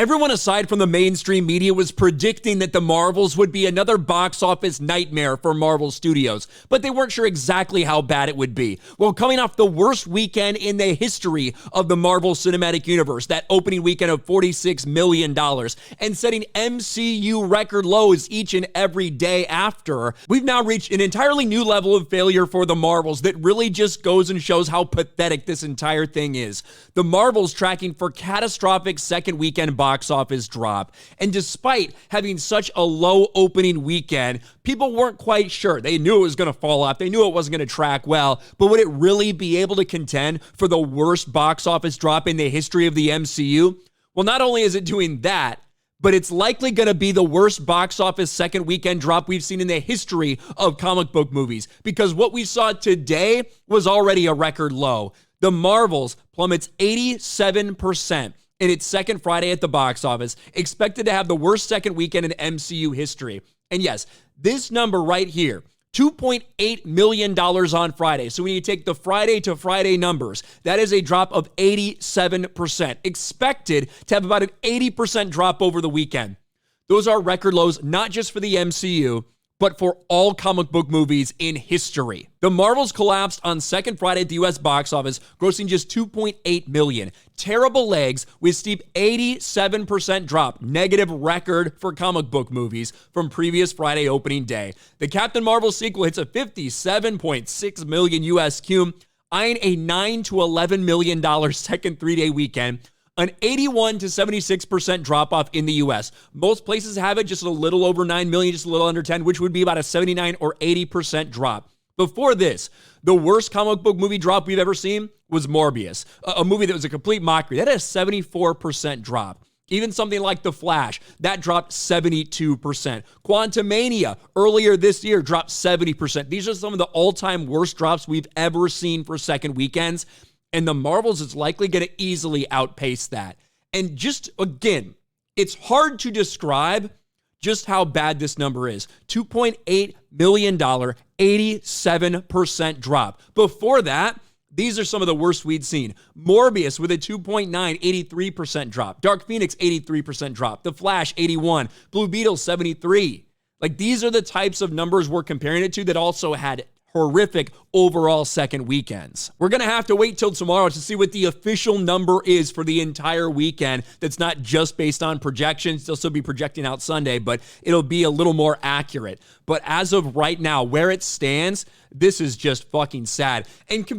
Everyone aside from the mainstream media was predicting that the Marvels would be another box office nightmare for Marvel Studios, but they weren't sure exactly how bad it would be. Well, coming off the worst weekend in the history of the Marvel Cinematic Universe, that opening weekend of $46 million, and setting MCU record lows each and every day after, we've now reached an entirely new level of failure for the Marvels that really just goes and shows how pathetic this entire thing is. The Marvels tracking for catastrophic second weekend box office drop. And despite having such a low opening weekend, people weren't quite sure. They knew it was going to fall off. They knew it wasn't going to track well, but would it really be able to contend for the worst box office drop in the history of the MCU? Well, not only is it doing that, but it's likely going to be the worst box office second weekend drop we've seen in the history of comic book movies, because what we saw today was already a record low. The Marvels plummets 87% in its second Friday at the box office, expected to have the worst second weekend in MCU history. And yes, this number right here, $2.8 million on Friday. So when you take the Friday to Friday numbers, that is a drop of 87%. Expected to have about an 80% drop over the weekend. Those are record lows, not just for the MCU, but for all comic book movies in history. The Marvels collapsed on second Friday at the US box office, grossing just $2.8 million. Terrible legs with steep 87% drop, negative record for comic book movies from previous Friday opening day. The Captain Marvel sequel hits a $57.6 million US cum, eyeing a $9 to $11 million second three-day weekend. An 81 to 76% drop-off in the U.S. Most places have it just a little over 9 million, just a little under 10, which would be about a 79 or 80% drop. Before this, the worst comic book movie drop we've ever seen was Morbius, a movie that was a complete mockery. That had a 74% drop. Even something like The Flash, that dropped 72%. Quantumania, earlier this year, dropped 70%. These are some of the all-time worst drops we've ever seen for second weekends. And the Marvels is likely going to easily outpace that. And just, again, it's hard to describe just how bad this number is. $2.8 million, 87% drop. Before that, these are some of the worst we'd seen. Morbius with a 2.9, 83% drop. Dark Phoenix, 83% drop. The Flash, 81. Blue Beetle, 73. Like, these are the types of numbers we're comparing it to that also had horrific overall second weekends. We're going to have to wait till tomorrow to see what the official number is for the entire weekend. That's not just based on projections. They'll still be projecting out Sunday, but it'll be a little more accurate. But as of right now, where it stands, this is just fucking sad. And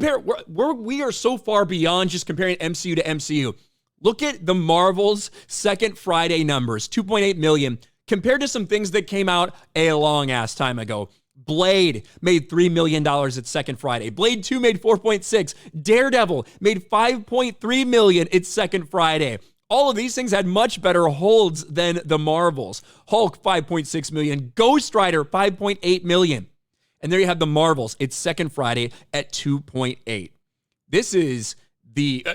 we are so far beyond just comparing MCU to MCU. Look at the Marvel's second Friday numbers, 2.8 million, compared to some things that came out a long ass time ago. Blade made $3 million its second Friday. Blade 2 made 4.6. Daredevil made 5.3 million its second Friday. All of these things had much better holds than the Marvels. Hulk, 5.6 million. Ghost Rider, 5.8 million. And there you have the Marvels, its second Friday at 2.8. This is the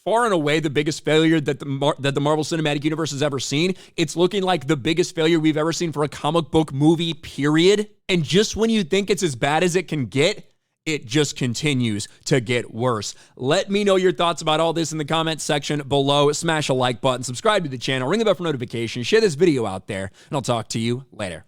far and away the biggest failure that the Marvel Cinematic Universe has ever seen. It's looking like the biggest failure we've ever seen for a comic book movie, period. And just when you think it's as bad as it can get, it just continues to get worse. Let me know your thoughts about all this in the comments section below. Smash a like button, subscribe to the channel, ring the bell for notifications, share this video out there, and I'll talk to you later.